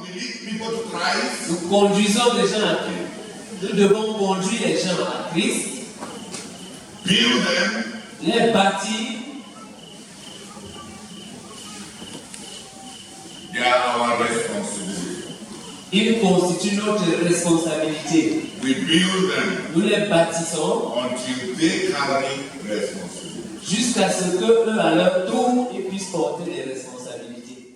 we lead people to Christ. Nous conduisons les gens à Christ. Nous devons conduire les gens à Christ. Build them. Les bâtir. They are our responsibility. Ils constituent notre responsabilité. We build them. Nous les bâtissons Until they carry responsibility. Jusqu'à ce qu'eux, à leur tour, ils puissent porter des responsabilités.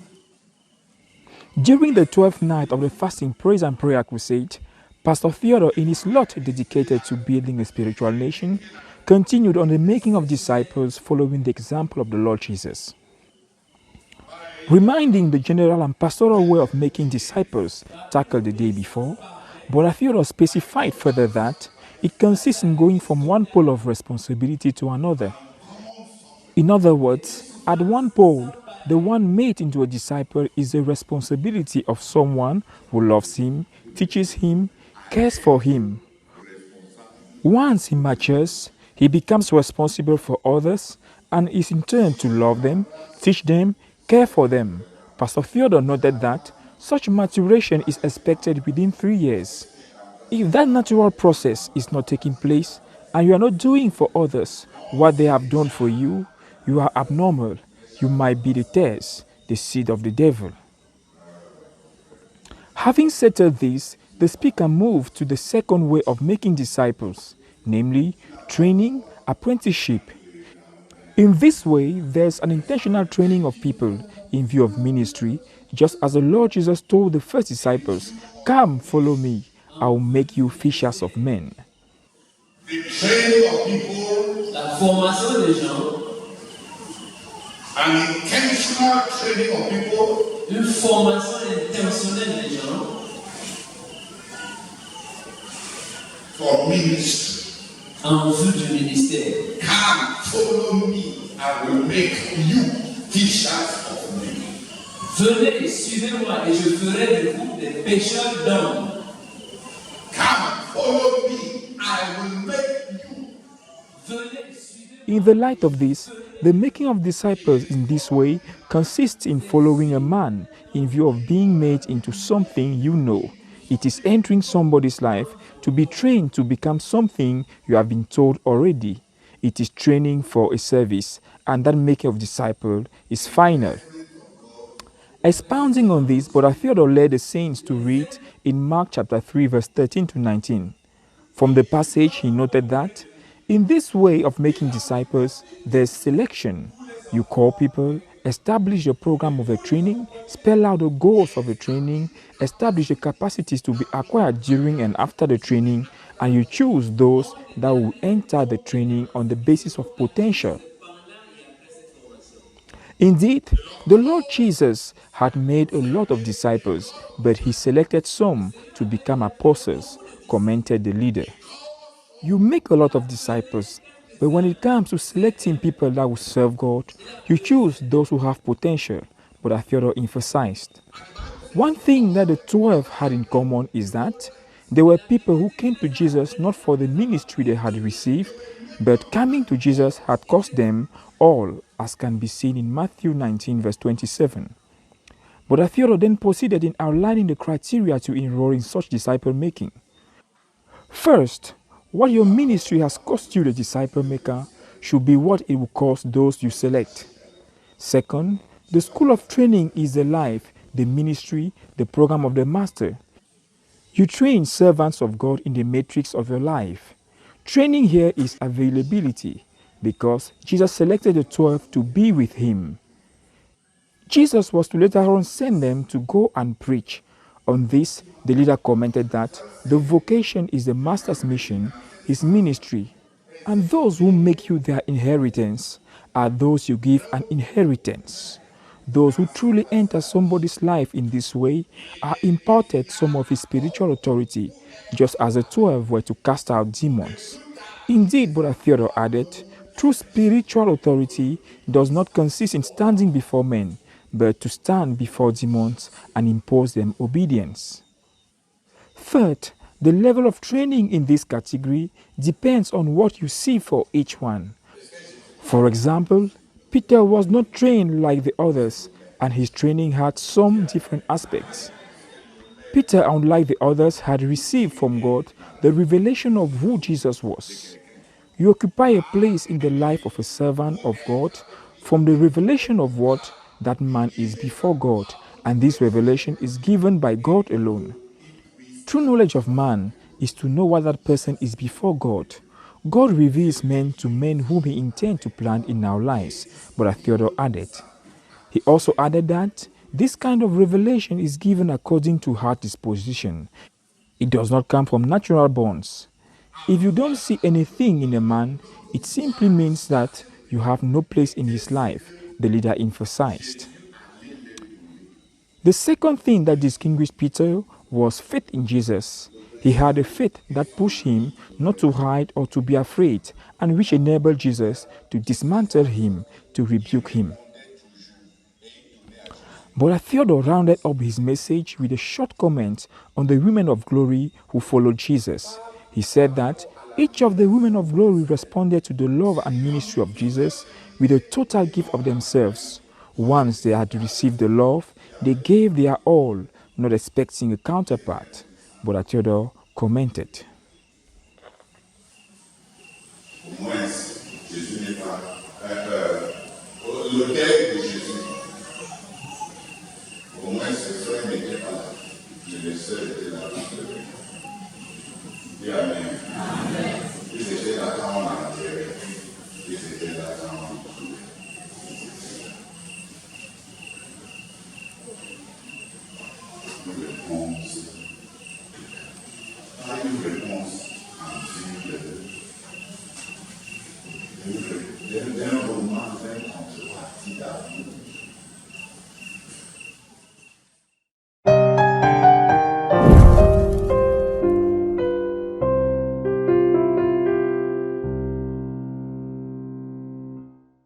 During the 12th night of the fasting, praise and prayer crusade, Pastor Theodore, in his lot dedicated to building a spiritual nation, continued on the making of disciples following the example of the Lord Jesus. Reminding the general and pastoral way of making disciples tackled the day before, Brother Theodore specified further that it consists in going from one pole of responsibility to another. In other words, at one pole, the one made into a disciple is the responsibility of someone who loves him, teaches him, cares for him. Once he matures, he becomes responsible for others and is in turn to love them, teach them, care for them. Pastor Theodore noted that such maturation is expected within 3 years. If that natural process is not taking place and you are not doing for others what they have done for you, you are abnormal. You might be the tares, the seed of the devil. Having settled this, the speaker moved to the second way of making disciples, namely training, apprenticeship. In this way, there's an intentional training of people in view of ministry, just as the Lord Jesus told the first disciples, "Come, follow me, I will make you fishers of men." The training of people, La formation des gens, an intentional training of people, une formation intentionnelle des gens for ministry. En vue du ministère. Come, follow me, I will make you fishers of men. Venez, suivez-moi et je ferai de vous des pêcheurs d'hommes. Come, follow me, I will make you. Venez, suivez-moi. In the light of this, the making of disciples in this way consists in following a man in view of being made into something you know. It is entering somebody's life to be trained to become something you have been told already. It is training for a service, and that making of disciple is final. Expounding on this, Brother Theodore led the saints to read in Mark chapter 3, verse 13 to 19. From the passage, he noted that in this way of making disciples, there's selection. You call people, establish a program of a training, spell out the goals of the training, establish the capacities to be acquired during and after the training, and you choose those that will enter the training on the basis of potential. Indeed, the Lord Jesus had made a lot of disciples, but he selected some to become apostles, commented the leader. You make a lot of disciples, but when it comes to selecting people that will serve God, you choose those who have potential, Brother Theodore emphasized. One thing that the 12 had in common is that they were people who came to Jesus not for the ministry they had received, but coming to Jesus had cost them all, as can be seen in Matthew 19, verse 27. Brother Theodore then proceeded in outlining the criteria to enroll in such disciple making. First, what your ministry has cost you, the disciple maker, should be what it will cost those you select. Second, the school of training is the life, the ministry, the program of the master. You train servants of God in the matrix of your life. Training here is availability, because Jesus selected the 12 to be with him. Jesus was to later on send them to go and preach. On this, the leader commented that the vocation is the master's mission, his ministry, and those who make you their inheritance are those you give an inheritance. Those who truly enter somebody's life in this way are imparted some of his spiritual authority, just as the 12 were to cast out demons. Indeed, Brother Theodore added, true spiritual authority does not consist in standing before men, but to stand before demons and impose them obedience. Third, the level of training in this category depends on what you see for each one. For example, Peter was not trained like the others, and his training had some different aspects. Peter, unlike the others, had received from God the revelation of who Jesus was. You occupy a place in the life of a servant of God from the revelation of what that man is before God, and this revelation is given by God alone. True knowledge of man is to know what that person is before God. God reveals men to men whom he intends to plant in our lives, Brother Theodore added. He also added that this kind of revelation is given according to heart disposition. It does not come from natural bonds. If you don't see anything in a man, it simply means that you have no place in his life, the leader emphasized. The second thing that distinguished Peter was faith in Jesus. He had a faith that pushed him not to hide or to be afraid, and which enabled Jesus to dismantle him, to rebuke him. But Theodore rounded up his message with a short comment on the women of glory who followed Jesus. He said that each of the women of glory responded to the love and ministry of Jesus with a total gift of themselves. Once they had received the love, they gave their all, not expecting a counterpart. But Theodore commented. L'autel de Jésus, au moins ses frères n'étaient pas là, mais les sœurs étaient là pour pleurer. Dis Amen. Ils étaient là quand on a enterré, ils étaient là quand on a trouvé. Une réponse, pas une réponse en ville, d'un roman, d'un contrepartie d'amour.